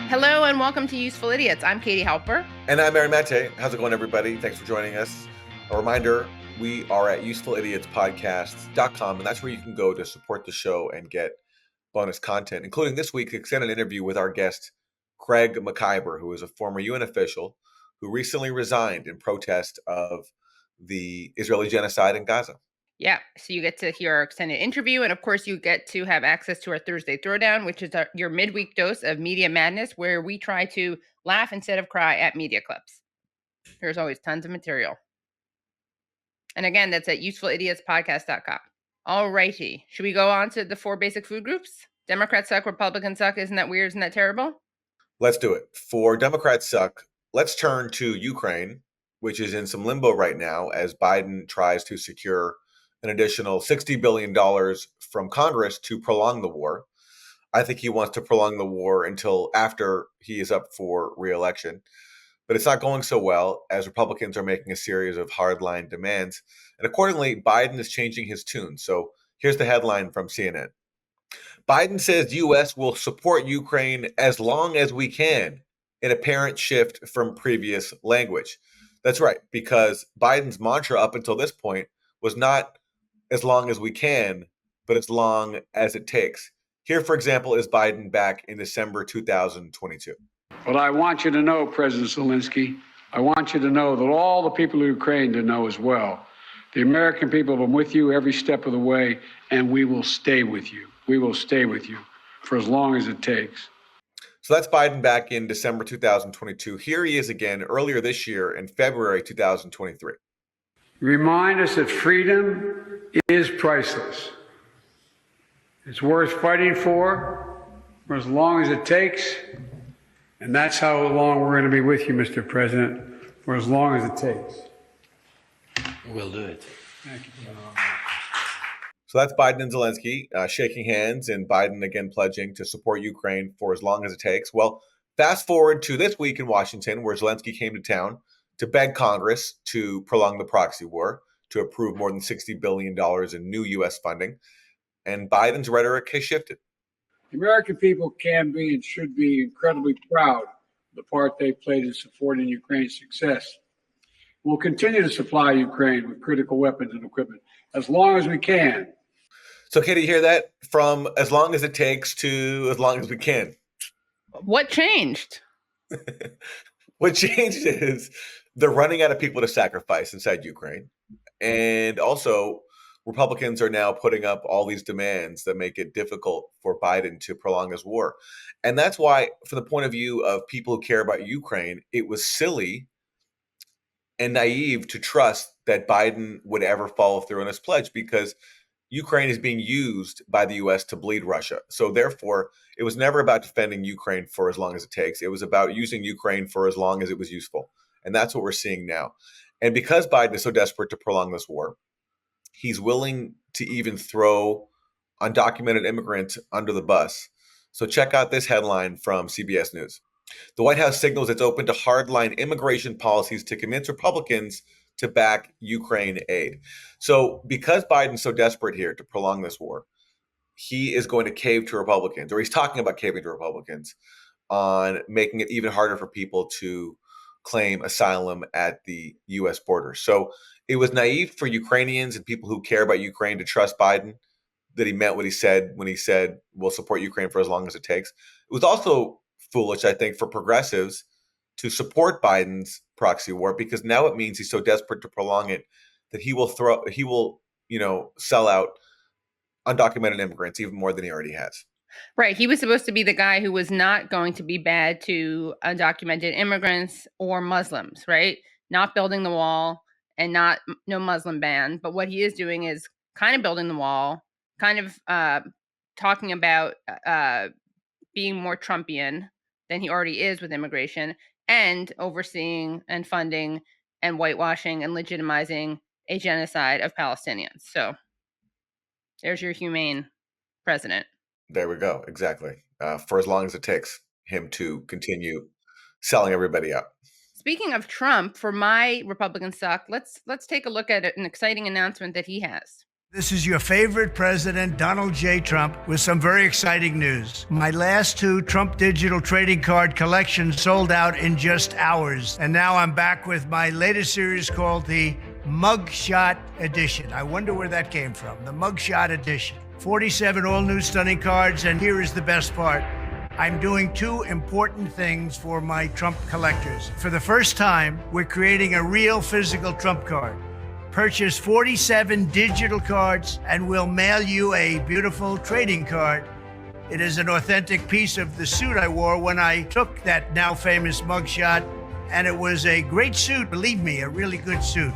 Hello and welcome to Useful Idiots. I'm Katie Halper. And I'm Mary Mate. How's it going, everybody? Thanks for joining us. A reminder, we are at usefulidiotspodcasts.com, and that's where you can go to support the show and get bonus content, including this week's extended interview with our guest, Craig Mokhiber, who is a former UN official who recently resigned in protest of the Israeli genocide in Gaza. Yeah, so you get to hear our extended interview, and of course you get to have access to our Thursday Throwdown, which is your midweek dose of media madness, where we try to laugh instead of cry at media clips. There's always tons of material. And again, that's at usefulidiotspodcast.com. All righty. Should we go on to the 4 basic food groups? Democrats suck, Republicans suck. Isn't that weird? Isn't that terrible? Let's do it. For Democrats suck, let's turn to Ukraine, which is in some limbo right now as Biden tries to secure an additional $60 billion from Congress to prolong the war. I think he wants to prolong the war until after he is up for re-election. But it's not going so well as Republicans are making a series of hardline demands. And accordingly, Biden is changing his tune. So here's the headline from CNN. Biden says U.S. will support Ukraine as long as we can, an apparent shift from previous language. That's right, because Biden's mantra up until this point was not as long as we can, but as long as it takes. Here, for example, is Biden back in December 2022. But I want you to know, President Zelensky, I want you to know that all the people of Ukraine to know as well. The American people have been with you every step of the way, and we will stay with you. We will stay with you for as long as it takes. So that's Biden back in December 2022. Here he is again earlier this year in February 2023. Remind us that freedom is priceless. It's worth fighting for as long as it takes. And that's how long we're going to be with you, Mr. President, for as long as it takes. We'll do it. Thank you. So that's Biden and Zelensky shaking hands, and Biden again pledging to support Ukraine for as long as it takes. Well, fast forward to this week in Washington, where Zelensky came to town to beg Congress to prolong the proxy war, to approve more than $60 billion in new U.S. funding. And Biden's rhetoric has shifted. The American people can be and should be incredibly proud of the part they played in supporting Ukraine's success. We'll continue to supply Ukraine with critical weapons and equipment as long as we can. So, Katie, you hear that? From as long as it takes to as long as we can. What changed? What changed is they're running out of people to sacrifice inside Ukraine. And also, Republicans are now putting up all these demands that make it difficult for Biden to prolong his war. And that's why, from the point of view of people who care about Ukraine, it was silly and naive to trust that Biden would ever follow through on his pledge, because Ukraine is being used by the U.S. to bleed Russia. So therefore, it was never about defending Ukraine for as long as it takes. It was about using Ukraine for as long as it was useful. And that's what we're seeing now. And because Biden is so desperate to prolong this war, he's willing to even throw undocumented immigrants under the bus. So check out this headline from CBS News. The White House signals it's open to hardline immigration policies to convince Republicans to back Ukraine aid. So because Biden's so desperate here to prolong this war, he is going to cave to Republicans, or he's talking about caving to Republicans on making it even harder for people to claim asylum at the U.S. border. So it was naive for Ukrainians and people who care about Ukraine to trust Biden that he meant what he said when he said, we'll support Ukraine for as long as it takes. It was also foolish, I think, for progressives to support Biden's proxy war, because now it means he's so desperate to prolong it that he will sell out undocumented immigrants even more than he already has. Right. He was supposed to be the guy who was not going to be bad to undocumented immigrants or Muslims, right? Not building the wall and no Muslim ban. But what he is doing is kind of building the wall, kind of talking about being more Trumpian than he already is with immigration, and overseeing and funding and whitewashing and legitimizing a genocide of Palestinians. So there's your humane president. There we go. Exactly. For as long as it takes him to continue selling everybody out. Speaking of Trump, for my Republican suck, let's take a look at an exciting announcement that he has. This is your favorite president, Donald J. Trump, with some very exciting news. My last two Trump digital trading card collections sold out in just hours. And now I'm back with my latest series called the Mugshot Edition. I wonder where that came from, the Mugshot Edition. 47 all-new stunning cards, and here is the best part. I'm doing two important things for my Trump collectors. For the first time, we're creating a real physical Trump card. Purchase 47 digital cards and we'll mail you a beautiful trading card. It is an authentic piece of the suit I wore when I took that now famous mugshot, and it was a great suit, believe me, a really good suit.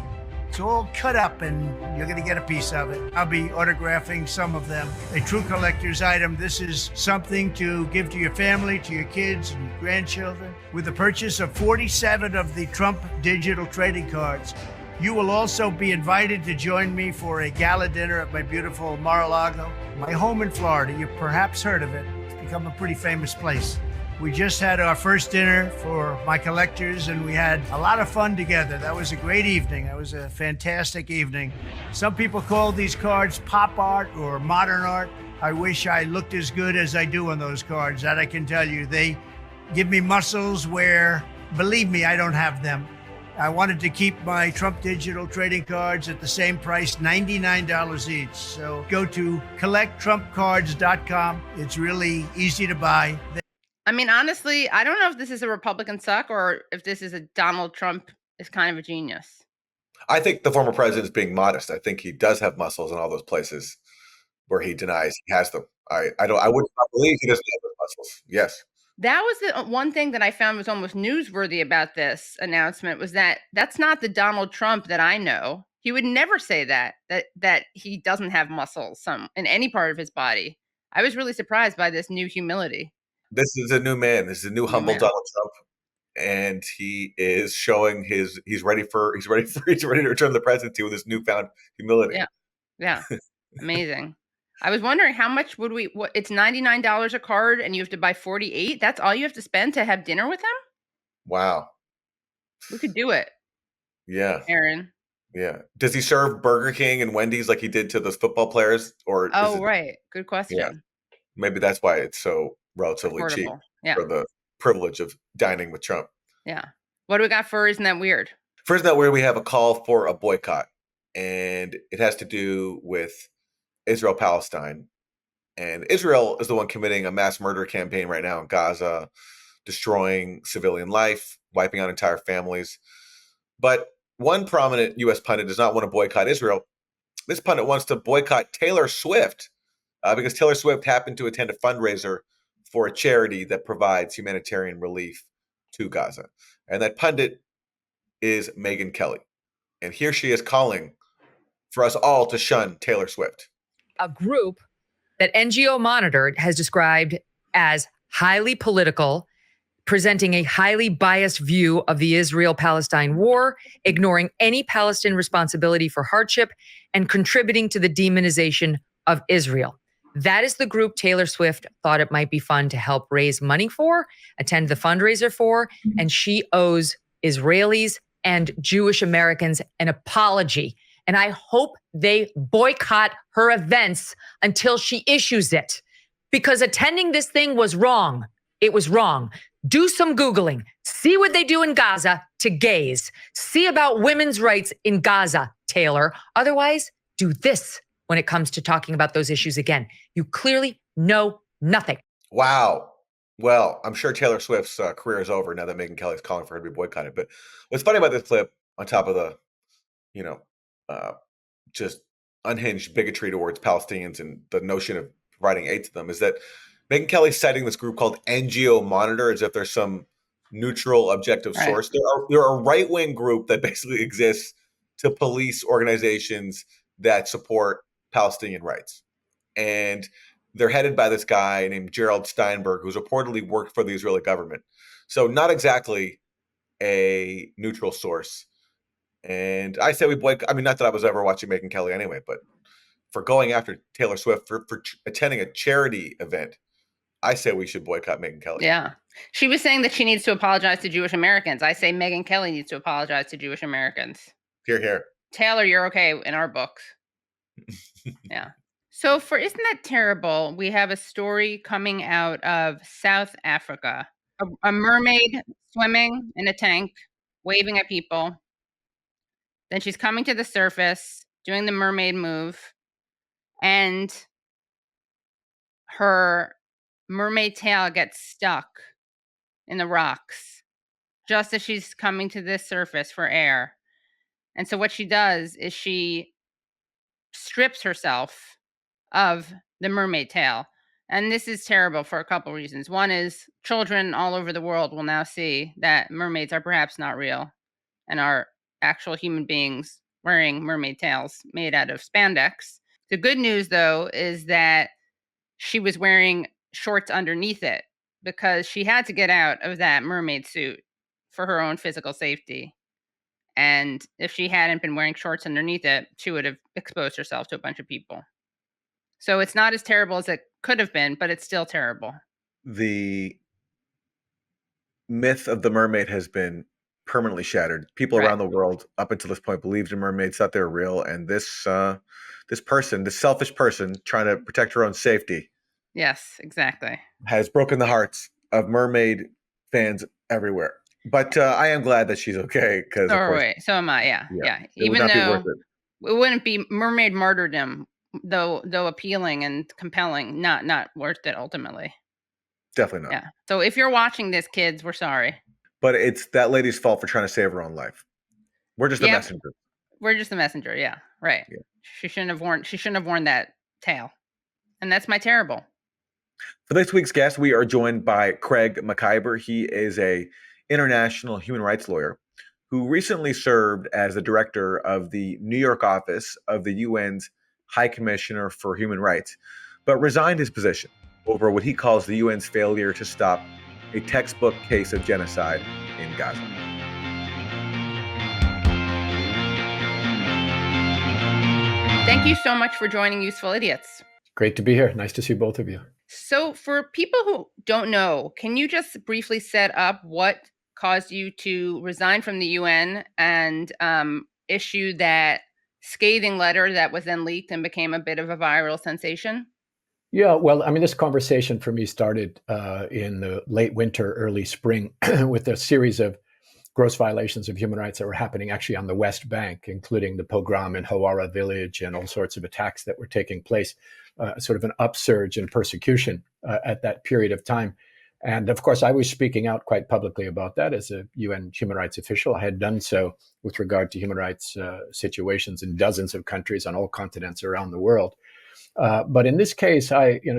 It's all cut up and you're gonna get a piece of it. I'll be autographing some of them. A true collector's item. This is something to give to your family, to your kids and grandchildren. With the purchase of 47 of the Trump digital trading cards, you will also be invited to join me for a gala dinner at my beautiful Mar-a-Lago, my home in Florida. You've perhaps heard of it. It's become a pretty famous place. We just had our first dinner for my collectors, and we had a lot of fun together. That was a great evening. That was a fantastic evening. Some people call these cards pop art or modern art. I wish I looked as good as I do on those cards. That I can tell you. They give me muscles where, believe me, I don't have them. I wanted to keep my Trump digital trading cards at the same price, $99 each. So go to collecttrumpcards.com. It's really easy to buy. I mean, honestly, I don't know if this is a Republican suck or if this is a Donald Trump is kind of a genius. I think the former president is being modest. I think he does have muscles in all those places where he denies he has them. I would not believe he doesn't have those muscles. Yes. That was the one thing that I found was almost newsworthy about this announcement, was that that's not the Donald Trump that I know. He would never say that he doesn't have muscles in any part of his body. I was really surprised by this new humility. This is a new man. This is a new humble man. Donald Trump, and he is showing he's ready to return to the presidency with his newfound humility. Yeah, amazing. I was wondering how much would it's $99 a card and you have to buy 48. That's all you have to spend to have dinner with him? Wow. We could do it. Yeah. Aaron. Yeah. Does he serve Burger King and Wendy's like he did to those football players? Right. Good question. Yeah. Maybe that's why it's so relatively cheap for the privilege of dining with Trump. Yeah. What do we got for Isn't That Weird? For Isn't That Weird, we have a call for a boycott, and it has to do with Israel-Palestine. And Israel is the one committing a mass murder campaign right now in Gaza, destroying civilian life, wiping out entire families. But one prominent U.S. pundit does not want to boycott Israel. This pundit wants to boycott Taylor Swift because Taylor Swift happened to attend a fundraiser for a charity that provides humanitarian relief to Gaza. And that pundit is Megyn Kelly. And here she is calling for us all to shun Taylor Swift. A group that NGO Monitor has described as highly political, presenting a highly biased view of the Israel-Palestine war, ignoring any Palestinian responsibility for hardship, and contributing to the demonization of Israel. That is the group Taylor Swift thought it might be fun to help raise money for, attend the fundraiser for, and she owes Israelis and Jewish Americans an apology. And I hope they boycott her events until she issues it, because attending this thing was wrong. It was wrong. Do some Googling. See what they do in Gaza to gays. See about women's rights in Gaza, Taylor. Otherwise, do this when it comes to talking about those issues again. You clearly know nothing. Wow. Well, I'm sure Taylor Swift's career is over now that Megyn Kelly's calling for her to be boycotted. But what's funny about this clip, on top of the, just unhinged bigotry towards Palestinians and the notion of providing aid to them, is that Megyn Kelly's citing this group called NGO Monitor as if there's some neutral, objective source. They're a right-wing group that basically exists to police organizations that support Palestinian rights. And they're headed by this guy named Gerald Steinberg, who's reportedly worked for the Israeli government. So not exactly a neutral source. And I say we boycott. I mean, not that I was ever watching Megyn Kelly anyway, but for going after Taylor Swift for attending a charity event, I say we should boycott Megyn Kelly. Yeah. She was saying that she needs to apologize to Jewish Americans. I say Megyn Kelly needs to apologize to Jewish Americans. Hear, hear. Taylor, you're okay in our books. Yeah. So for Isn't That Terrible, we have a story coming out of South Africa. A mermaid swimming in a tank, waving at people. Then she's coming to the surface, doing the mermaid move, and her mermaid tail gets stuck in the rocks just as she's coming to the surface for air. And so what she does is she strips herself of the mermaid tail. And this is terrible for a couple reasons. One is children all over the world will now see that mermaids are perhaps not real and are actual human beings wearing mermaid tails made out of spandex. The good news, though, is that she was wearing shorts underneath it because she had to get out of that mermaid suit for her own physical safety. And if she hadn't been wearing shorts underneath it, she would have exposed herself to a bunch of people. So it's not as terrible as it could have been, but it's still terrible. The myth of the mermaid has been permanently shattered. People Right. around the world up until this point believed in mermaids, thought they were real, and this selfish person trying to protect her own safety Yes, exactly. has broken the hearts of mermaid fans everywhere. But I am glad that she's okay because, So of are course, we. So am I. Yeah, yeah, yeah. it would Even not be worth though it. it wouldn't be mermaid martyrdom, though appealing and compelling, not worth it ultimately. Definitely not. Yeah. So if you're watching this, kids, we're sorry. But it's that lady's fault for trying to save her own life. We're just the Yep. messenger. We're just the messenger. Yeah. Right. Yeah. She shouldn't have worn that tail. And that's my terrible. For this week's guest, we are joined by Craig Mokhiber. He is a international human rights lawyer who recently served as the director of the New York office of the UN's High Commissioner for Human Rights, but resigned his position over what he calls the UN's failure to stop a textbook case of genocide in Gaza. Thank you so much for joining Useful Idiots. Great to be here. Nice to see both of you. So for people who don't know, can you just briefly set up what caused you to resign from the UN and issue that scathing letter that was then leaked and became a bit of a viral sensation? Yeah, well, I mean, this conversation for me started in the late winter, early spring with a series of gross violations of human rights that were happening actually on the West Bank, including the pogrom in Hawara village and all sorts of attacks that were taking place, sort of an upsurge in persecution at that period of time. And of course, I was speaking out quite publicly about that as a UN human rights official. I had done so with regard to human rights situations in dozens of countries on all continents around the world. But in this case,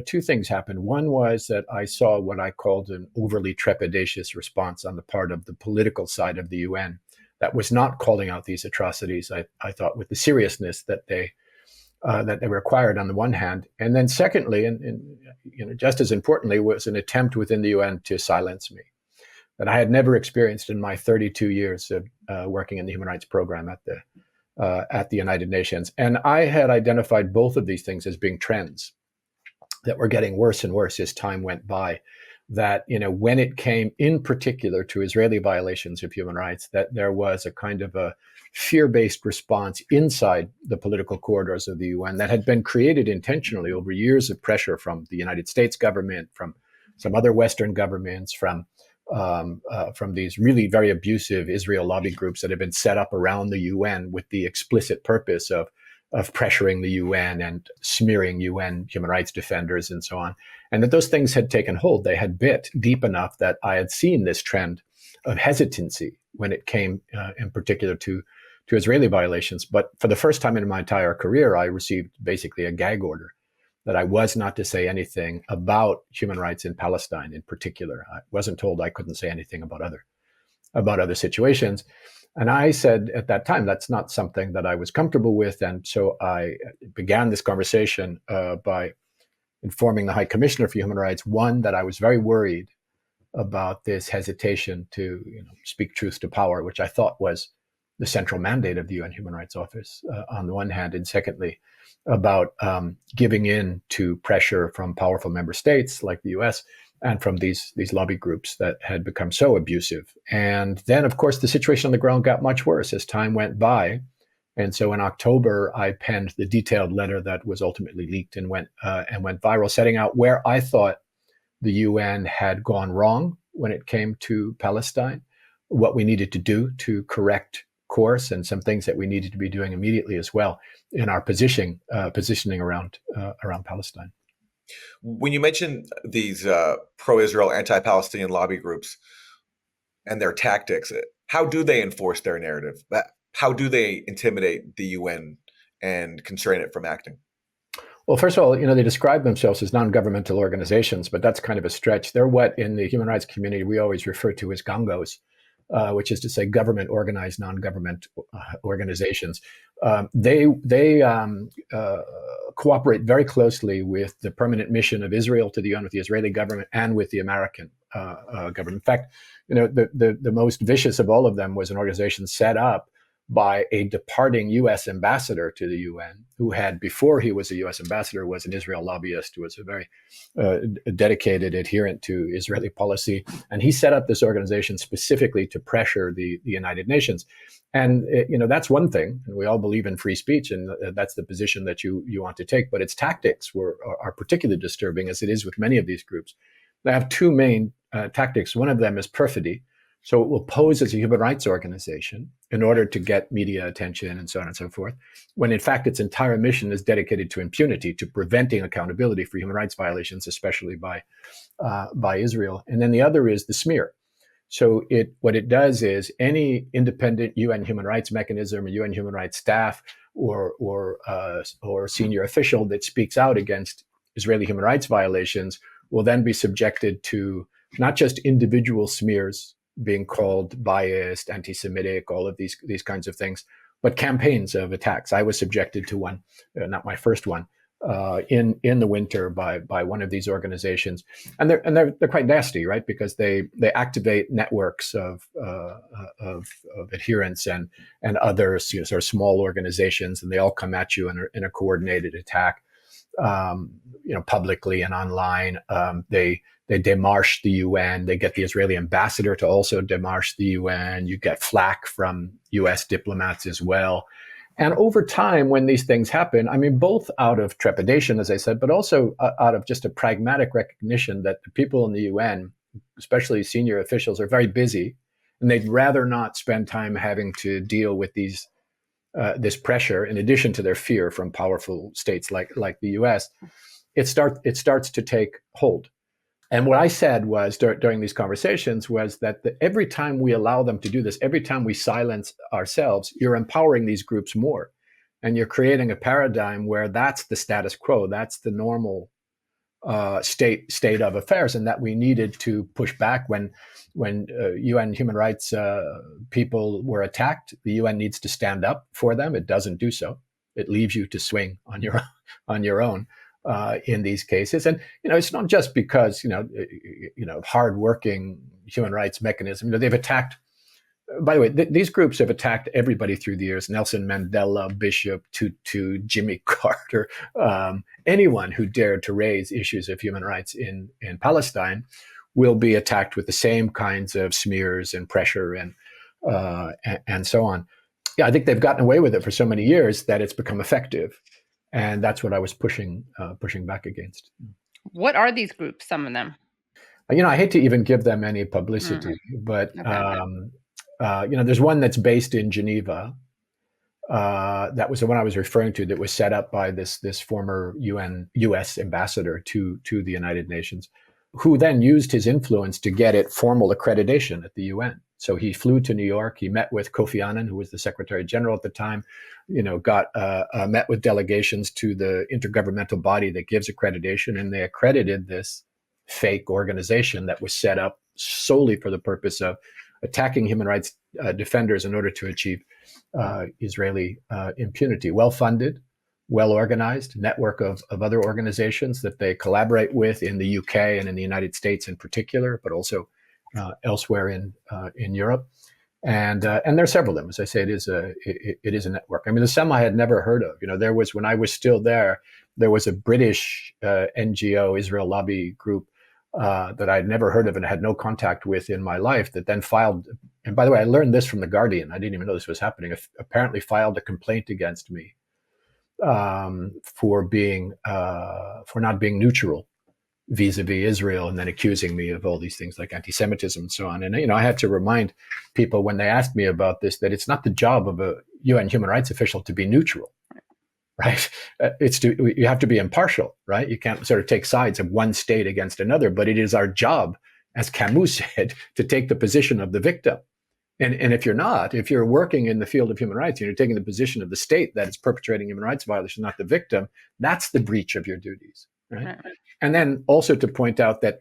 two things happened. One was that I saw what I called an overly trepidatious response on the part of the political side of the UN that was not calling out these atrocities, I thought, with the seriousness that they required on the one hand. And then secondly, and just as importantly, was an attempt within the UN to silence me that I had never experienced in my 32 years of working in the human rights program at the United Nations. And I had identified both of these things as being trends that were getting worse and worse as time went by. That, when it came in particular to Israeli violations of human rights, that there was a kind of a fear-based response inside the political corridors of the UN that had been created intentionally over years of pressure from the United States government, from some other Western governments, from these really very abusive Israel lobby groups that have been set up around the UN with the explicit purpose of pressuring the UN and smearing UN human rights defenders and so on. And that those things had taken hold. They had bit deep enough that I had seen this trend of hesitancy when it came in particular to Israeli violations. But for the first time in my entire career, I received basically a gag order that I was not to say anything about human rights in Palestine in particular. I wasn't told I couldn't say anything about other situations. And I said at that time, that's not something that I was comfortable with. And so I began this conversation by informing the High Commissioner for Human Rights, one, that I was very worried about this hesitation to speak truth to power, which I thought was the central mandate of the UN Human Rights Office on the one hand, and secondly, about giving in to pressure from powerful member states like the US and from these lobby groups that had become so abusive. And then, of course, the situation on the ground got much worse as time went by. And so in October, I penned the detailed letter that was ultimately leaked and went viral, setting out where I thought the UN had gone wrong when it came to Palestine, what we needed to do to correct course, and some things that we needed to be doing immediately as well in our positioning around Palestine. When you mention these pro-Israel, anti-Palestinian lobby groups and their tactics, how do they enforce their narrative? How do they intimidate the UN and constrain it from acting? Well, first of all, they describe themselves as non-governmental organizations, but that's kind of a stretch. They're what in the human rights community we always refer to as gongos, which is to say government organized non-government organizations. They cooperate very closely with the permanent mission of Israel to the UN, with the Israeli government, and with the American government. In fact, the most vicious of all of them was an organization set up by a departing U.S. ambassador to the UN, who had, before he was a U.S. ambassador, was an Israel lobbyist, who was a very dedicated adherent to Israeli policy. And he set up this organization specifically to pressure the United Nations. And, that's one thing. And we all believe in free speech, and that's the position that you want to take. But its tactics are particularly disturbing, as it is with many of these groups. They have two main tactics. One of them is perfidy. So it will pose as a human rights organization in order to get media attention and so on and so forth, when in fact its entire mission is dedicated to impunity, to preventing accountability for human rights violations, especially by Israel. And then the other is the smear. So what it does is any independent UN human rights mechanism or UN human rights staff or senior official that speaks out against Israeli human rights violations will then be subjected to not just individual smears, being called biased, anti-Semitic, all of these kinds of things, but campaigns of attacks. I was subjected to one, not my first one, in the winter by one of these organizations, and they're quite nasty, right? Because they activate networks of adherents and other sort of small organizations, and they all come at you in a coordinated attack, publicly and online. They démarche the UN. They get the Israeli ambassador to also démarche the UN. You get flack from US diplomats as well. And over time, when these things happen, I mean, both out of trepidation, as I said, but also out of just a pragmatic recognition that the people in the UN, especially senior officials, are very busy, and they'd rather not spend time having to deal with this pressure, in addition to their fear from powerful states like the US. It starts to take hold. And what I said was during these conversations was that every time we allow them to do this, every time we silence ourselves, you're empowering these groups more. And you're creating a paradigm where that's the status quo, that's the normal state of affairs, and that we needed to push back when UN human rights people were attacked. The UN needs to stand up for them. It doesn't do so. It leaves you to swing on your own. In these cases, and it's not just because hardworking human rights mechanism. They've attacked. By the way, these groups have attacked everybody through the years: Nelson Mandela, Bishop Tutu, Jimmy Carter, anyone who dared to raise issues of human rights in Palestine will be attacked with the same kinds of smears and pressure and so on. Yeah, I think they've gotten away with it for so many years that it's become effective. And that's what I was pushing back against. What are these groups? Some of them. I hate to even give them any publicity, but there's one that's based in Geneva. That was the one I was referring to. That was set up by this former U.S. ambassador to the United Nations, who then used his influence to get it formal accreditation at the UN. So he flew to New York. He met with Kofi Annan, who was the Secretary General at the time. Met with delegations to the intergovernmental body that gives accreditation, and they accredited this fake organization that was set up solely for the purpose of attacking human rights defenders in order to achieve Israeli impunity. Well-funded, well-organized network of other organizations that they collaborate with in the UK and in the United States in particular, but also elsewhere in Europe. And there are several of them. As I say, it is a network. I mean, there's some I had never heard of. There was, when I was still there was a British NGO, Israel Lobby Group, that I'd never heard of and had no contact with in my life, that then filed. And by the way, I learned this from The Guardian. I didn't even know this was happening. Apparently filed a complaint against me for not being neutral vis-a-vis Israel, and then accusing me of all these things like anti-Semitism and so on. And I had to remind people when they asked me about this that it's not the job of a UN human rights official to be neutral, right? You have to be impartial, right? You can't sort of take sides of one state against another. But it is our job, as Camus said, to take the position of the victim. And if you're working in the field of human rights and you're taking the position of the state that is perpetrating human rights violations, not the victim, that's the breach of your duties, right? And then also to point out that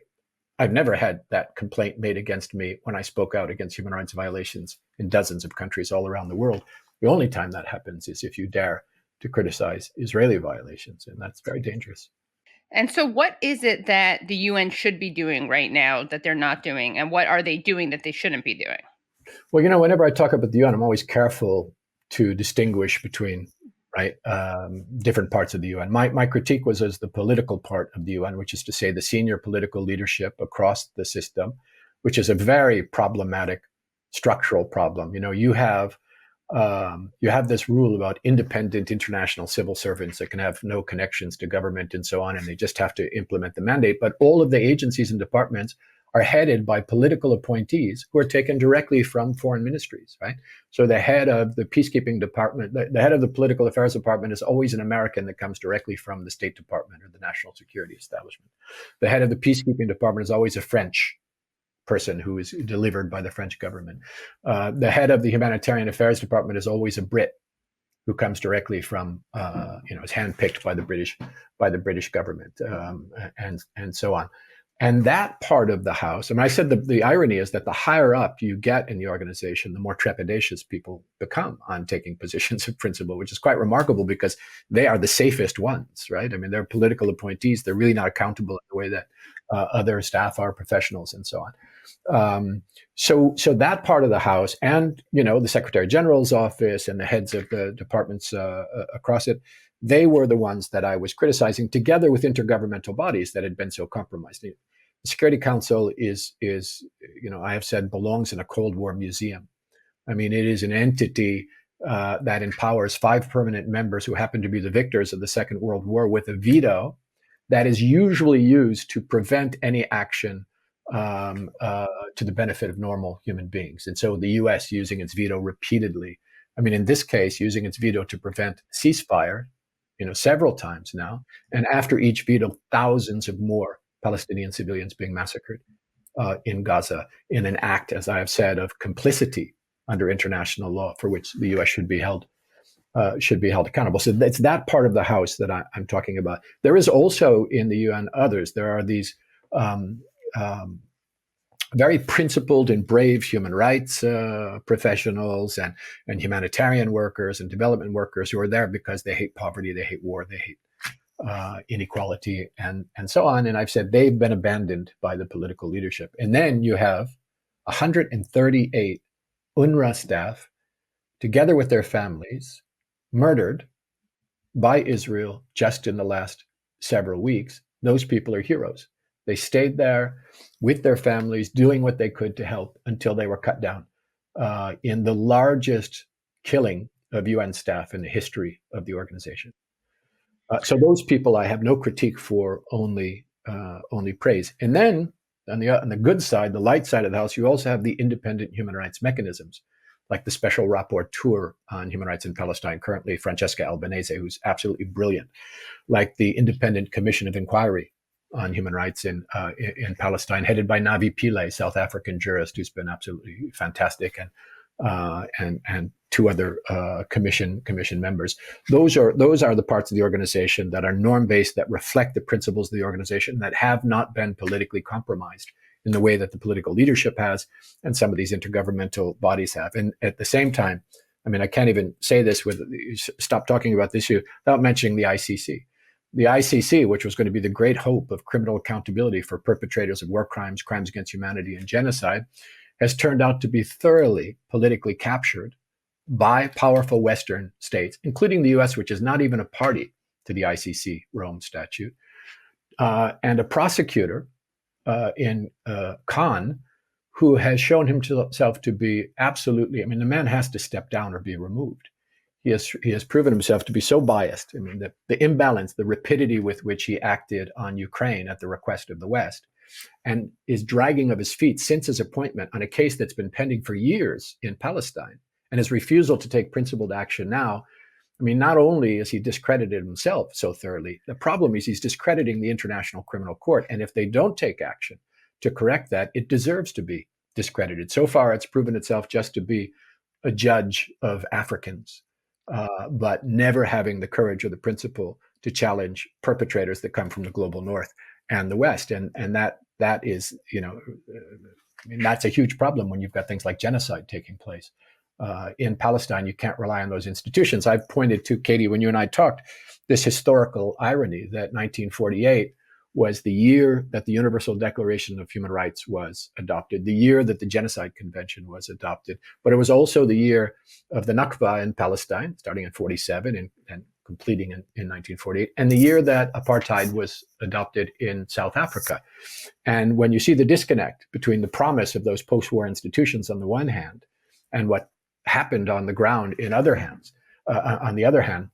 I've never had that complaint made against me when I spoke out against human rights violations in dozens of countries all around the world. The only time that happens is if you dare to criticize Israeli violations, and that's very dangerous. And so what is it that the UN should be doing right now that they're not doing? And what are they doing that they shouldn't be doing? Well, whenever I talk about the UN, I'm always careful to distinguish between different parts of the UN. My critique was as the political part of the UN, which is to say the senior political leadership across the system, which is a very problematic structural problem. You have this rule about independent international civil servants that can have no connections to government and so on, and they just have to implement the mandate. But all of the agencies and departments are headed by political appointees who are taken directly from foreign ministries, right? So the head of the peacekeeping department, the head of the political affairs department is always an American that comes directly from the State Department or the national security establishment. The head of the peacekeeping department is always a French person who is delivered by the French government. The head of the humanitarian affairs department is always a Brit who comes directly from, is handpicked by the British government, and so on. And that part of the House, I said the irony is that the higher up you get in the organization, the more trepidatious people become on taking positions of principle, which is quite remarkable because they are the safest ones, right? They're political appointees. They're really not accountable in the way that other staff are, professionals and so on. So that part of the House and, the Secretary General's office and the heads of the departments across it, they were the ones that I was criticizing together with intergovernmental bodies that had been so compromised. The Security Council is I have said belongs in a Cold War museum. It is an entity that empowers 5 permanent members who happen to be the victors of the Second World War with a veto that is usually used to prevent any action to the benefit of normal human beings. And so the US using its veto repeatedly, in this case, using its veto to prevent ceasefire, several times now. And after each veto, thousands of more Palestinian civilians being massacred in Gaza in an act, as I have said, of complicity under international law for which the US should be held accountable. So it's that part of the House that I'm talking about. There is also in the UN others. There are these very principled and brave human rights professionals and humanitarian workers and development workers who are there because they hate poverty, they hate war, they hate inequality, and so on. And I've said they've been abandoned by the political leadership. And then you have 138 UNRWA staff, together with their families, murdered by Israel just in the last several weeks. Those people are heroes. They stayed there with their families, doing what they could to help until they were cut down in the largest killing of UN staff in the history of the organization. So those people I have no critique for, only praise. And then on the good side, the light side of the House, you also have the independent human rights mechanisms, like the special rapporteur on human rights in Palestine, currently Francesca Albanese, who's absolutely brilliant, like the Independent Commission of Inquiry on human rights in Palestine, headed by Navi Pillay, South African jurist who's been absolutely fantastic, and 2 other commission members. Those are the parts of the organization that are norm-based, that reflect the principles of the organization, that have not been politically compromised in the way that the political leadership has, and some of these intergovernmental bodies have. And at the same time, I can't even say this stop talking about this issue without mentioning the ICC. The ICC, which was going to be the great hope of criminal accountability for perpetrators of war crimes, crimes against humanity, and genocide, has turned out to be thoroughly politically captured by powerful Western states, including the US, which is not even a party to the ICC Rome Statute. And a prosecutor in Khan, who has shown himself to be absolutely, I mean, the man has to step down or be removed. He has proven himself to be so biased. I mean, the imbalance, the rapidity with which he acted on Ukraine at the request of the West, and is dragging of his feet since his appointment on a case that's been pending for years in Palestine, and his refusal to take principled action now. I mean, not only is he discredited himself so thoroughly, the problem is he's discrediting the International Criminal Court. And if they don't take action to correct that, it deserves to be discredited. So far, it's proven itself just to be a judge of Africans, but never having the courage or the principle to challenge perpetrators that come from the global North and the West. And that is, you know, I mean, that's a huge problem when you've got things like genocide taking place. In Palestine, you can't rely on those institutions. I've pointed to, Katie, when you and I talked, this historical irony that 1948 was the year that the Universal Declaration of Human Rights was adopted, the year that the Genocide Convention was adopted, but it was also the year of the Nakba in Palestine, starting in 47 and completing in 1948, and the year that apartheid was adopted in South Africa. And when you see the disconnect between the promise of those post-war institutions on the one hand and what happened on the ground in other hands, on the other hand,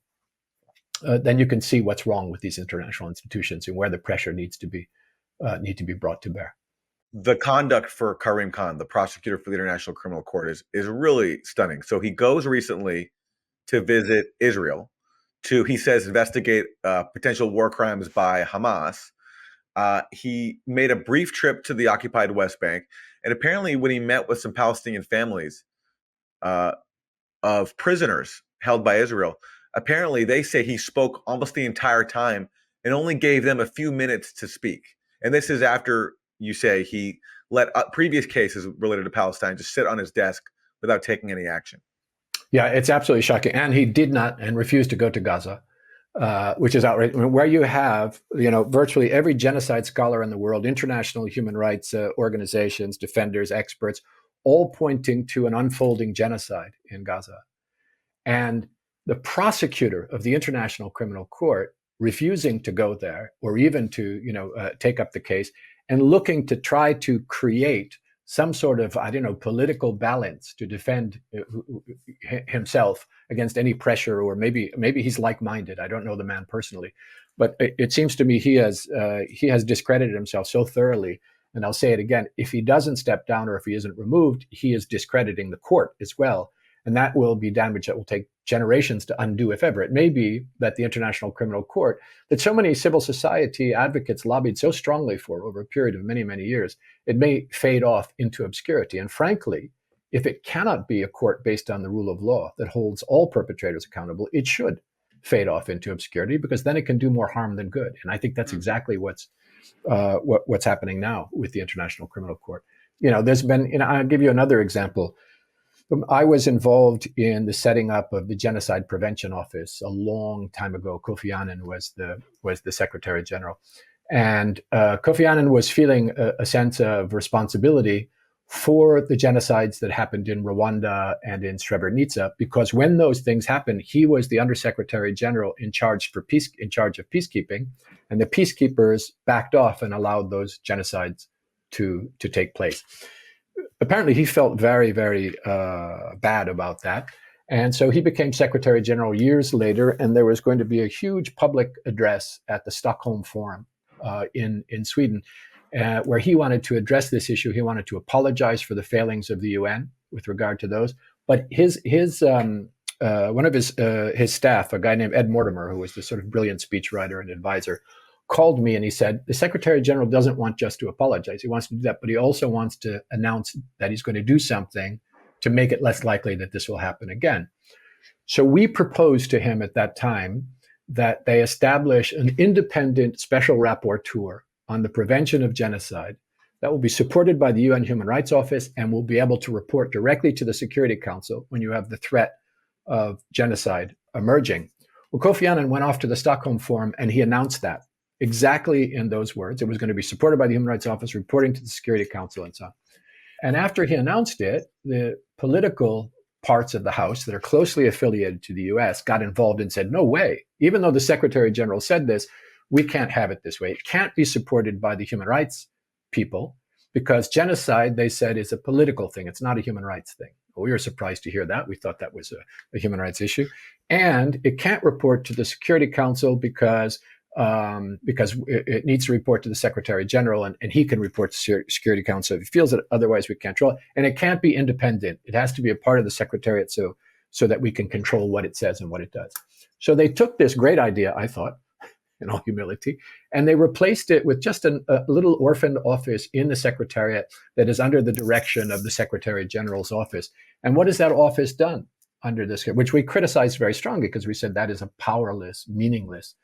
then you can see what's wrong with these international institutions and where the pressure needs to be brought to bear. The conduct for Karim Khan, the prosecutor for the International Criminal Court, is really stunning. So he goes recently to visit Israel to, he says, investigate potential war crimes by Hamas. He made a brief trip to the occupied West Bank, and apparently when he met with some Palestinian families of prisoners held by Israel, apparently they say he spoke almost the entire time and only gave them a few minutes to speak. And this is after, you say, he let previous cases related to Palestine just sit on his desk without taking any action. Yeah, it's absolutely shocking. And he did not and refused to go to Gaza, which is outrageous. I mean, where you have, you know, virtually every genocide scholar in the world, international human rights organizations, defenders, experts, all pointing to an unfolding genocide in Gaza. And the prosecutor of the International Criminal Court refusing to go there or even to, take up the case and looking to try to create some sort of, political balance to defend himself against any pressure, or maybe he's like-minded. I don't know the man personally, but it seems to me he has discredited himself so thoroughly. And I'll say it again, if he doesn't step down or if he isn't removed, he is discrediting the court as well. And that will be damage that will take generations to undo, if ever. It may be that the International Criminal Court, that so many civil society advocates lobbied so strongly for over a period of many, many years, it may fade off into obscurity. And frankly, if it cannot be a court based on the rule of law that holds all perpetrators accountable, it should fade off into obscurity, because then it can do more harm than good. And I think that's exactly what's happening now with the International Criminal Court. There's been, I'll give you another example. I was involved in the setting up of the Genocide Prevention Office a long time ago. Kofi Annan was the Secretary General, and Kofi Annan was feeling a sense of responsibility for the genocides that happened in Rwanda and in Srebrenica, because when those things happened, he was the Undersecretary General in charge of peacekeeping, and the peacekeepers backed off and allowed those genocides to take place. Apparently, he felt very, very bad about that. And so he became Secretary General years later, and there was going to be a huge public address at the Stockholm Forum in Sweden, where he wanted to address this issue. He wanted to apologize for the failings of the UN with regard to those. But one of his staff, a guy named Ed Mortimer, who was this sort of brilliant speechwriter and advisor, called me and he said, the Secretary General doesn't want just to apologize. He wants to do that, but he also wants to announce that he's going to do something to make it less likely that this will happen again. So we proposed to him at that time that they establish an independent special rapporteur on the prevention of genocide that will be supported by the UN Human Rights Office and will be able to report directly to the Security Council when you have the threat of genocide emerging. Well, Kofi Annan went off to the Stockholm Forum and he announced that exactly in those words. It was going to be supported by the Human Rights Office, reporting to the Security Council and so on. And after he announced it, the political parts of the House that are closely affiliated to the US got involved and said, no way, even though the Secretary General said this, we can't have it this way. It can't be supported by the Human Rights people because genocide, they said, is a political thing. It's not a human rights thing. Well, we were surprised to hear that. We thought that was a human rights issue. And it can't report to the Security Council because it needs to report to the Secretary General, and he can report to Security Council if he feels that otherwise we can't control it. And it can't be independent. It has to be a part of the Secretariat so that we can control what it says and what it does. So they took this great idea, I thought, in all humility, and they replaced it with just a little orphaned office in the Secretariat that is under the direction of the Secretary General's office. And what has that office done under this, which we criticized very strongly because we said that is a powerless, meaningless,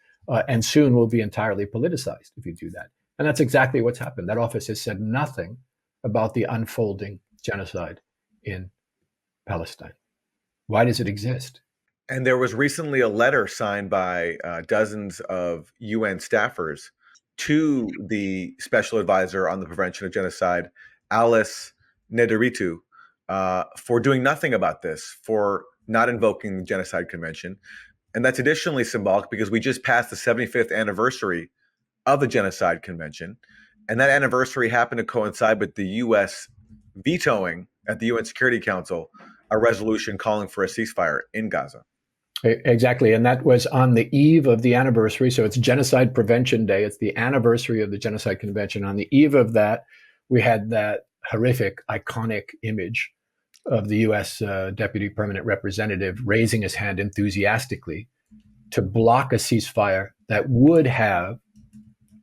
and soon will be entirely politicized if you do that. And that's exactly what's happened. That office has said nothing about the unfolding genocide in Palestine. Why does it exist? And there was recently a letter signed by dozens of UN staffers to the special advisor on the prevention of genocide, Alice Nederitu, for doing nothing about this, for not invoking the Genocide Convention. And that's additionally symbolic because we just passed the 75th anniversary of the Genocide Convention. And that anniversary happened to coincide with the U.S. vetoing at the UN Security Council a resolution calling for a ceasefire in Gaza. Exactly. And that was on the eve of the anniversary. So it's Genocide Prevention Day. It's the anniversary of the Genocide Convention. On the eve of that, we had that horrific, iconic image of the U.S. Deputy Permanent Representative raising his hand enthusiastically to block a ceasefire that would have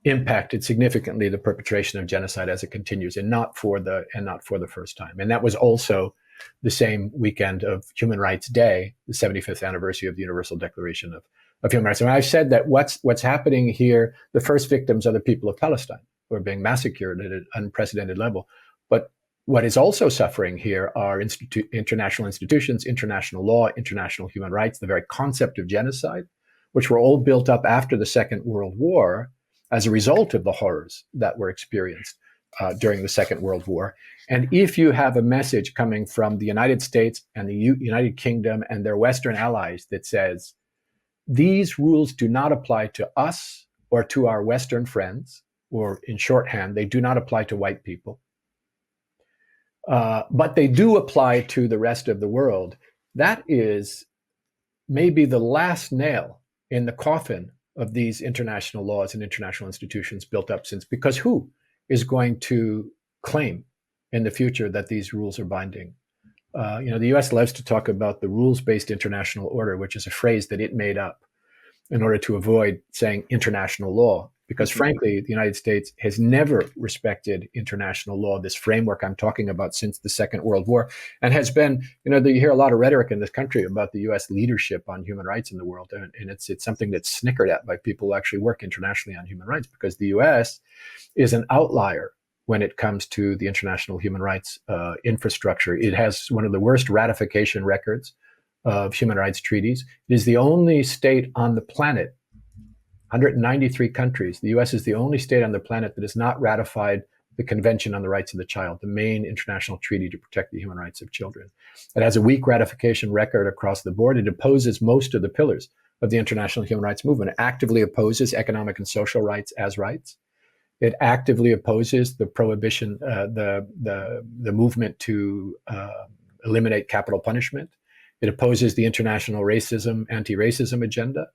impacted significantly the perpetration of genocide as it continues, and not for the first time. And that was also the same weekend of Human Rights Day, the 75th anniversary of the Universal Declaration of Human Rights. And I've said that what's happening here, the first victims are the people of Palestine who are being massacred at an unprecedented level. But what is also suffering here are international institutions, international law, international human rights, the very concept of genocide, which were all built up after the Second World War as a result of the horrors that were experienced during the Second World War. And if you have a message coming from the United States and the United Kingdom and their Western allies that says, these rules do not apply to us or to our Western friends, or in shorthand, they do not apply to white people, but they do apply to the rest of the world, that is maybe the last nail in the coffin of these international laws and international institutions built up since, because who is going to claim in the future that these rules are binding? The U.S. loves to talk about the rules-based international order, which is a phrase that it made up in order to avoid saying international law, because frankly, the United States has never respected international law, this framework I'm talking about, since the Second World War, and has been, you hear a lot of rhetoric in this country about the U.S. leadership on human rights in the world, and it's something that's snickered at by people who actually work internationally on human rights, because the U.S. is an outlier when it comes to the international human rights infrastructure. It has one of the worst ratification records of human rights treaties. It is the only state on the planet, 193 countries. The U.S. is the only state on the planet that has not ratified the Convention on the Rights of the Child, the main international treaty to protect the human rights of children. It has a weak ratification record across the board. It opposes most of the pillars of the international human rights movement. It actively opposes economic and social rights as rights. It actively opposes the prohibition, the movement to eliminate capital punishment. It opposes the international racism, anti-racism agenda.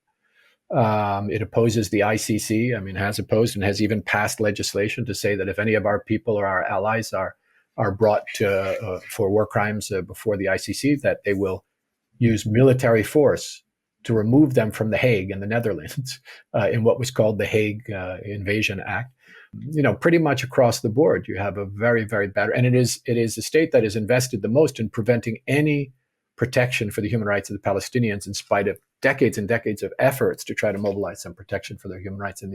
It opposes the ICC. Has opposed and has even passed legislation to say that if any of our people or our allies are brought for war crimes before the ICC, that they will use military force to remove them from The Hague in the Netherlands in what was called the Hague Invasion Act. Pretty much across the board, you have a very, very bad, and it is a state that is invested the most in preventing any protection for the human rights of the Palestinians, in spite of decades and decades of efforts to try to mobilize some protection for their human rights in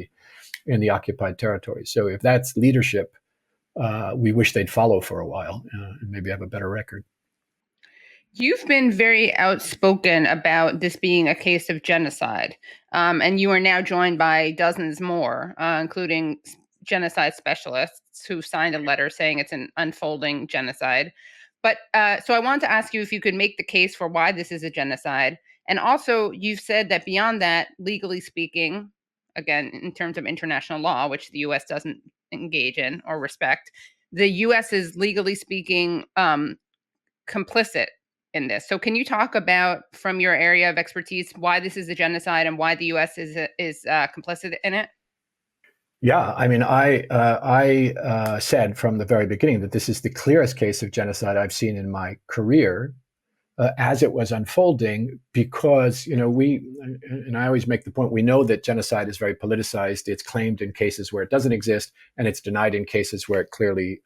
the occupied territories. So if that's leadership, we wish they'd follow for a while and maybe have a better record. You've been very outspoken about this being a case of genocide, and you are now joined by dozens more, including genocide specialists who signed a letter saying it's an unfolding genocide. But so I wanted to ask you if you could make the case for why this is a genocide. And also, you've said that beyond that, legally speaking, again, in terms of international law, which the U.S. doesn't engage in or respect. The U.S. is legally speaking complicit in this. So can you talk about, from your area of expertise, why this is a genocide and why the U.S. is complicit in it? Yeah, I mean, I said from the very beginning that this is the clearest case of genocide I've seen in my career as it was unfolding, because, you know, and I always make the point, we know that genocide is very politicized. It's claimed in cases where it doesn't exist, and it's denied in cases where it clearly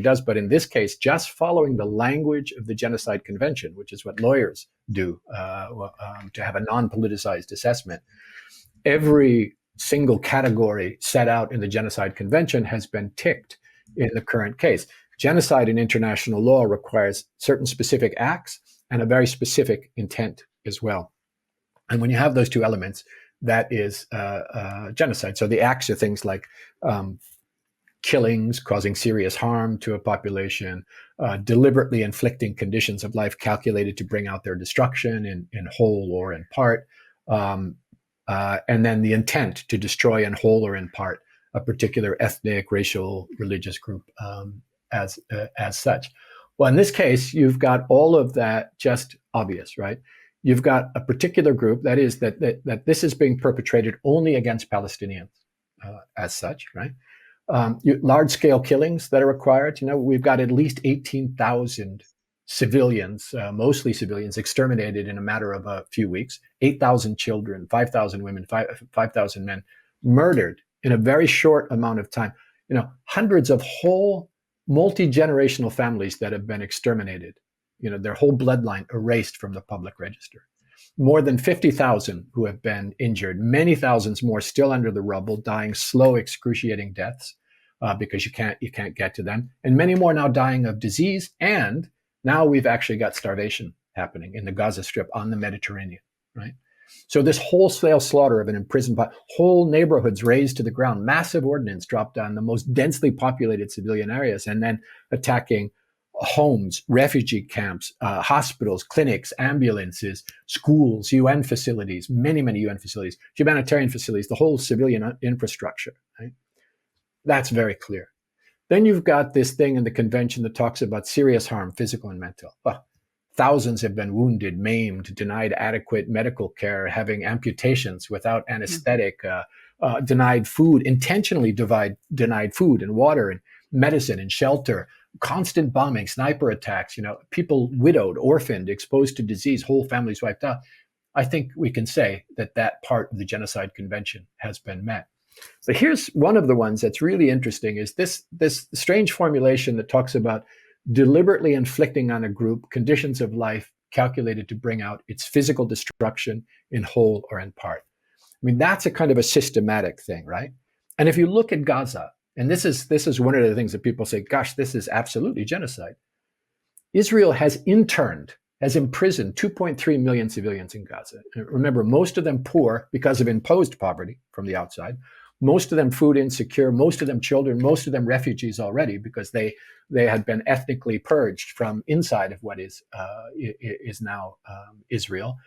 does. But in this case, just following the language of the Genocide Convention, which is what lawyers do to have a non-politicized assessment, every single category set out in the Genocide Convention has been ticked in the current case. Genocide in international law requires certain specific acts and a very specific intent as well. And when you have those two elements, that is genocide. So the acts are things like killings, causing serious harm to a population, deliberately inflicting conditions of life calculated to bring out their destruction in whole or in part, and then the intent to destroy in whole or in part a particular ethnic, racial, religious group as such. Well, in this case, you've got all of that just obvious, right? You've got a particular group that is that this is being perpetrated only against Palestinians as such, right? Large-scale killings that are required. You know, we've got at least 18,000 civilians, mostly civilians, exterminated in a matter of a few weeks. 8,000 children, 5,000 women, 5,000 men murdered in a very short amount of time. You know, hundreds of whole multi-generational families that have been exterminated, you know, their whole bloodline erased from the public register. More than 50,000 who have been injured, many thousands more still under the rubble, dying slow, excruciating deaths because you can't get to them, and many more now dying of disease. And now we've actually got starvation happening in the Gaza Strip on the Mediterranean, right? So this wholesale slaughter of an imprisoned, whole neighborhoods razed to the ground, massive ordnance dropped on the most densely populated civilian areas, and then attacking homes, refugee camps, hospitals, clinics, ambulances, schools, UN facilities, many UN facilities, humanitarian facilities, the whole civilian infrastructure, right? That's very clear. Then you've got this thing in the convention that talks about serious harm, physical and mental. Well, thousands have been wounded, maimed, denied adequate medical care, having amputations without anesthetic, denied food, intentionally denied food and water and medicine and shelter, constant bombing, sniper attacks, you know, people widowed, orphaned, exposed to disease, whole families wiped out. I think we can say that that part of the Genocide Convention has been met. But here's one of the ones that's really interesting is this strange formulation that talks about deliberately inflicting on a group conditions of life calculated to bring out its physical destruction in whole or in part. I mean, that's a kind of a systematic thing, right? And if you look at Gaza, and this is one of the things that people say, gosh, this is absolutely genocide. Israel has imprisoned 2.3 million civilians in Gaza. Remember, most of them poor because of imposed poverty from the outside, most of them food insecure, most of them children, most of them refugees already because they had been ethnically purged from inside of what is now Israel.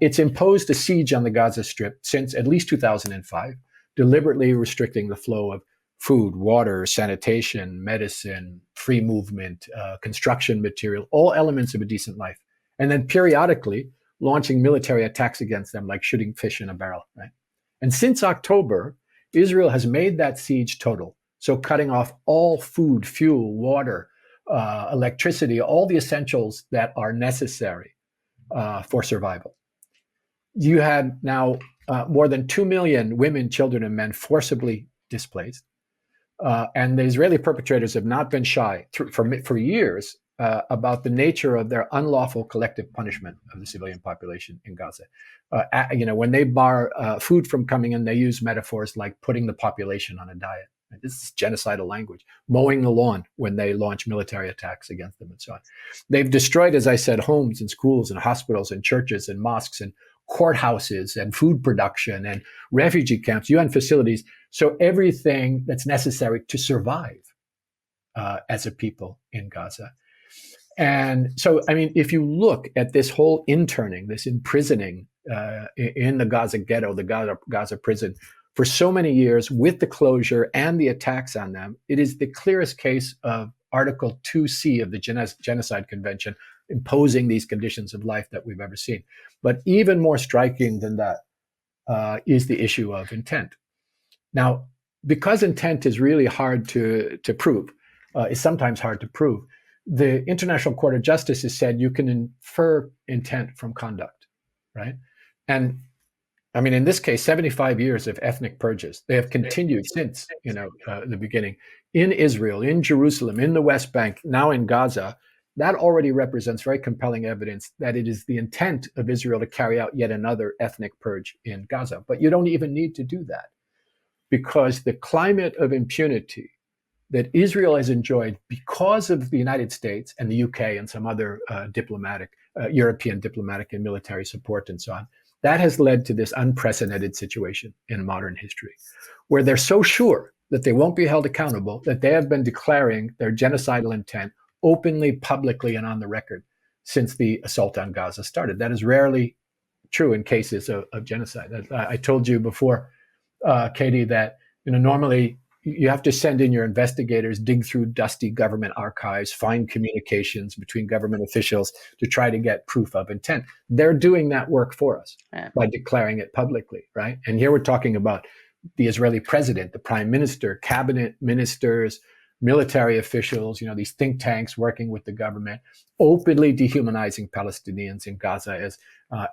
It's imposed a siege on the Gaza Strip since at least 2005, deliberately restricting the flow of food, water, sanitation, medicine, free movement, construction material, all elements of a decent life. And then periodically launching military attacks against them, like shooting fish in a barrel, right? And since October, Israel has made that siege total. So cutting off all food, fuel, water, electricity, all the essentials that are necessary for survival. You had now more than 2 million women, children, and men forcibly displaced. And the Israeli perpetrators have not been shy for years about the nature of their unlawful collective punishment of the civilian population in Gaza. When they bar food from coming in, they use metaphors like putting the population on a diet. This is genocidal language. Mowing the lawn when they launch military attacks against them and so on. They've destroyed, as I said, homes and schools and hospitals and churches and mosques and courthouses and food production and refugee camps, UN facilities. So everything that's necessary to survive as a people in Gaza. And so, I mean, if you look at this whole interning, this imprisoning in the Gaza ghetto, the Gaza prison, for so many years with the closure and the attacks on them, it is the clearest case of Article 2C of the Genocide Convention imposing these conditions of life that we've ever seen. But even more striking than that is the issue of intent. Now, because intent is really hard to prove, is sometimes hard to prove, the International Court of Justice has said you can infer intent from conduct, right? And I mean, in this case, 75 years of ethnic purges. They have continued since, the beginning. In Israel, in Jerusalem, in the West Bank, now in Gaza, that already represents very compelling evidence that it is the intent of Israel to carry out yet another ethnic purge in Gaza. But you don't even need to do that, because the climate of impunity that Israel has enjoyed because of the United States and the UK and some other European diplomatic and military support and so on, that has led to this unprecedented situation in modern history, where they're so sure that they won't be held accountable that they have been declaring their genocidal intent openly, publicly, and on the record since the assault on Gaza started. That is rarely true in cases of genocide. I told you before, Katie, that normally you have to send in your investigators, dig through dusty government archives, find communications between government officials to try to get proof of intent. They're doing that work for us by declaring it publicly, right? And here we're talking about the Israeli president, the prime minister, cabinet ministers, military officials, these think tanks working with the government, openly dehumanizing Palestinians in Gaza as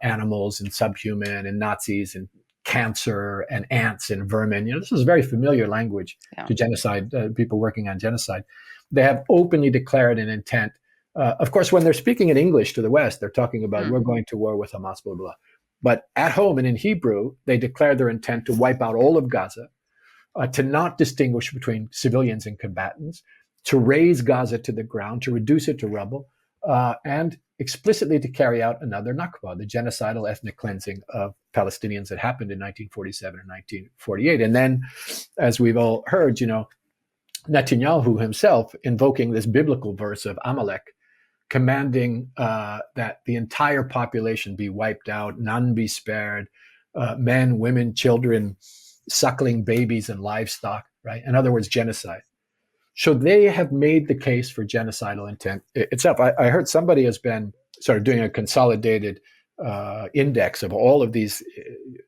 animals and subhuman and Nazis and cancer and ants and vermin. This is very familiar language to genocide, people working on genocide. They have openly declared an intent. Of course, when they're speaking in English to the West, they're talking about we're going to war with Hamas, blah, blah, blah. But at home and in Hebrew, they declare their intent to wipe out all of Gaza, to not distinguish between civilians and combatants, to raze Gaza to the ground, to reduce it to rubble, and explicitly to carry out another Nakba, the genocidal ethnic cleansing of Palestinians that happened in 1947 and 1948. And then, as we've all heard, Netanyahu himself invoking this biblical verse of Amalek, commanding that the entire population be wiped out, none be spared, men, women, children, suckling babies and livestock, right? In other words, genocide. So they have made the case for genocidal intent itself. I heard somebody has been sort of doing a consolidated index of all of these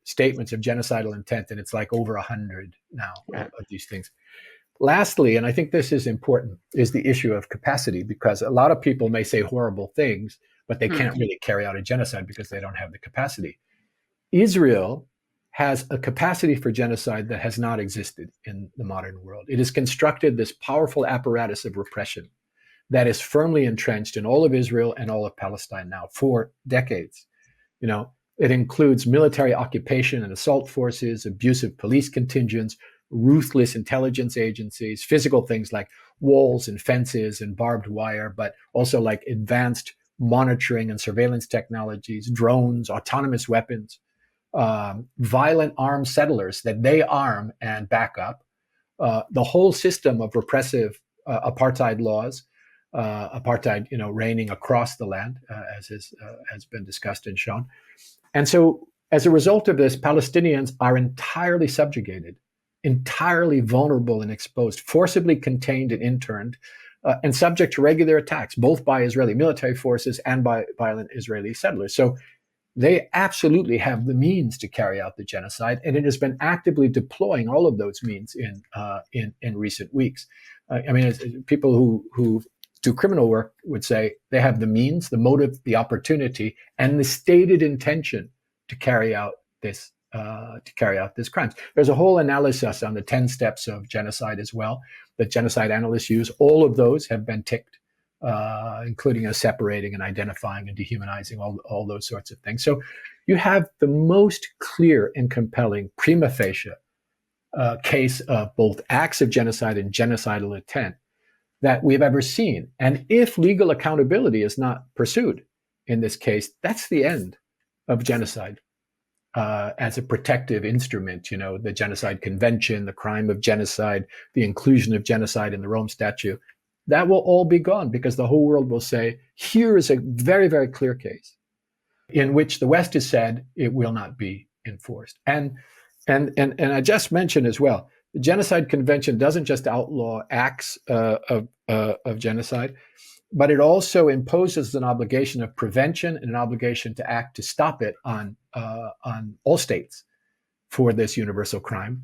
statements of genocidal intent, and it's like over 100 now of these things. Lastly, and I think this is important, is the issue of capacity, because a lot of people may say horrible things, but they can't really carry out a genocide because they don't have the capacity. Israel has a capacity for genocide that has not existed in the modern world. It has constructed this powerful apparatus of repression that is firmly entrenched in all of Israel and all of Palestine now for decades. It includes military occupation and assault forces, abusive police contingents, ruthless intelligence agencies, physical things like walls and fences and barbed wire, but also like advanced monitoring and surveillance technologies, drones, autonomous weapons, violent armed settlers that they arm and back up, the whole system of repressive apartheid laws, apartheid, reigning across the land, as has been discussed and shown. And so as a result of this, Palestinians are entirely subjugated, entirely vulnerable and exposed, forcibly contained and interned, and subject to regular attacks, both by Israeli military forces and by violent Israeli settlers. So they absolutely have the means to carry out the genocide, and it has been actively deploying all of those means in recent weeks. As people who do criminal work would say, they have the means, the motive, the opportunity, and the stated intention to carry out this crimes. There's a whole analysis on the 10 steps of genocide as well that genocide analysts use. All of those have been ticked, including separating and identifying and dehumanizing, all those sorts of things. So you have the most clear and compelling prima facie case of both acts of genocide and genocidal intent that we've ever seen. And if legal accountability is not pursued in this case, that's the end of genocide as a protective instrument. The Genocide Convention, the crime of genocide, the inclusion of genocide in the Rome Statute, that will all be gone because the whole world will say, here is a very, very clear case in which the West has said it will not be enforced. And And I just mentioned as well, the Genocide Convention doesn't just outlaw acts of genocide, but it also imposes an obligation of prevention and an obligation to act to stop it on all states for this universal crime.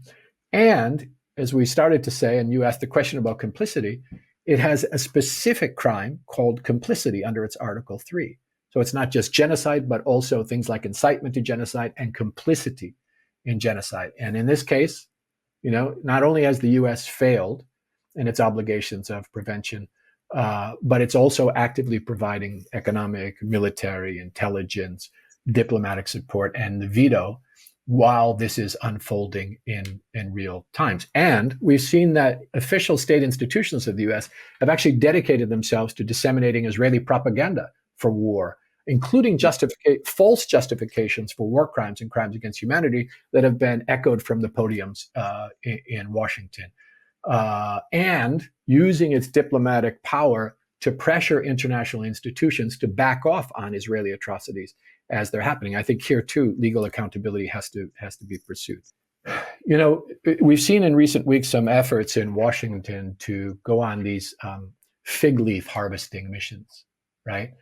And as we started to say, and you asked the question about complicity, it has a specific crime called complicity under its Article 3. So it's not just genocide, but also things like incitement to genocide and complicity in genocide. And in this case, not only has the U.S. failed in its obligations of prevention, but it's also actively providing economic, military, intelligence, diplomatic support, and the veto while this is unfolding in real times. And we've seen that official state institutions of the U.S. have actually dedicated themselves to disseminating Israeli propaganda for war, including false justifications for war crimes and crimes against humanity that have been echoed from the podiums in Washington. And using its diplomatic power to pressure international institutions to back off on Israeli atrocities as they're happening. I think here too, legal accountability has to be pursued. We've seen in recent weeks some efforts in Washington to go on these fig leaf harvesting missions, right?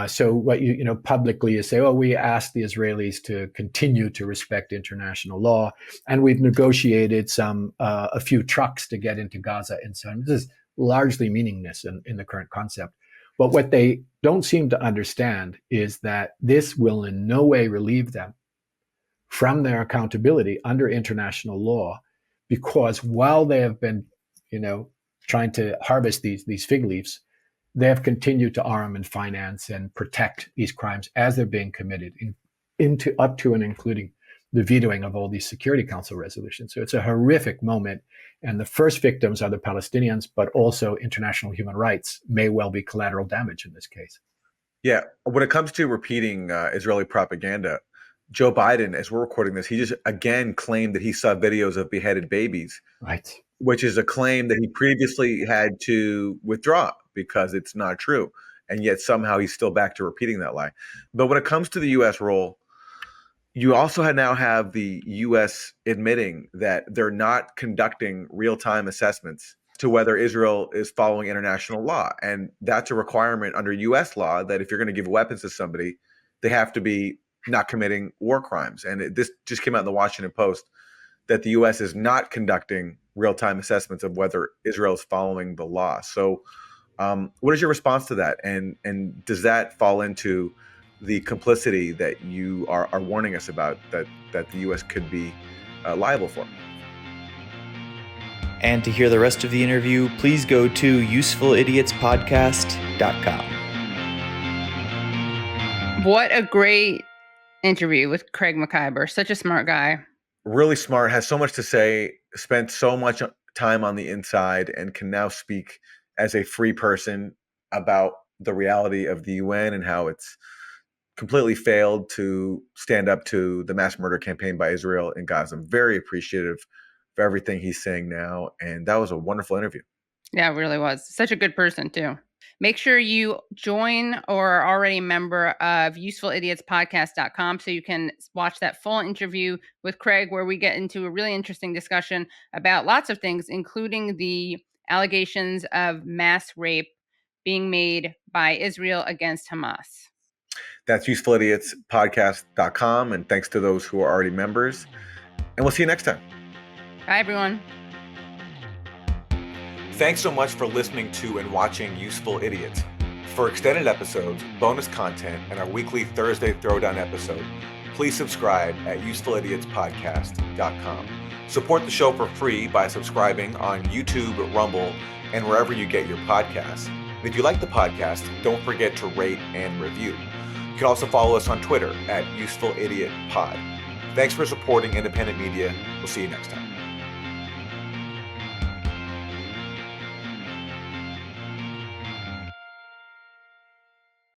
So what you publicly is say, oh, we asked the Israelis to continue to respect international law, and we've negotiated a few trucks to get into Gaza and so on. This is largely meaningless in the current concept. But what they don't seem to understand is that this will in no way relieve them from their accountability under international law, because while they have been, trying to harvest these fig leaves, they have continued to arm and finance and protect these crimes as they're being committed into up to and including the vetoing of all these Security Council resolutions. So it's a horrific moment. And the first victims are the Palestinians, but also international human rights may well be collateral damage in this case. Yeah. When it comes to repeating Israeli propaganda, Joe Biden, as we're recording this, he just again claimed that he saw videos of beheaded babies. Right. Which is a claim that he previously had to withdraw because it's not true. And yet somehow he's still back to repeating that lie. But when it comes to the U.S. role, you also now have the U.S. admitting that they're not conducting real-time assessments to whether Israel is following international law. And that's a requirement under U.S. law that if you're going to give weapons to somebody, they have to be not committing war crimes. And this just came out in the Washington Post that the U.S. is not conducting real-time assessments of whether Israel is following the law. So what is your response to that? And does that fall into the complicity that you are warning us about that the U.S. could be liable for? And to hear the rest of the interview, please go to usefulidiotspodcast.com. What a great interview with Craig Mokhiber. Such a smart guy. Really smart, has so much to say, spent so much time on the inside, and can now speak as a free person about the reality of the UN and how it's completely failed to stand up to the mass murder campaign by Israel in Gaza. I'm very appreciative for everything he's saying now, and that was a wonderful interview. Yeah, it really was. Such a good person, too. Make sure you join or are already a member of usefulidiotspodcast.com so you can watch that full interview with Craig, where we get into a really interesting discussion about lots of things, including the allegations of mass rape being made by Israel against Hamas. That's usefulidiotspodcast.com, and thanks to those who are already members. And we'll see you next time. Bye, everyone. Thanks so much for listening to and watching Useful Idiots. For extended episodes, bonus content, and our weekly Thursday Throwdown episode, please subscribe at usefulidiotspodcast.com. Support the show for free by subscribing on YouTube, Rumble, and wherever you get your podcasts. And if you like the podcast, don't forget to rate and review. You can also follow us on Twitter at usefulidiotpod. Thanks for supporting independent media. We'll see you next time.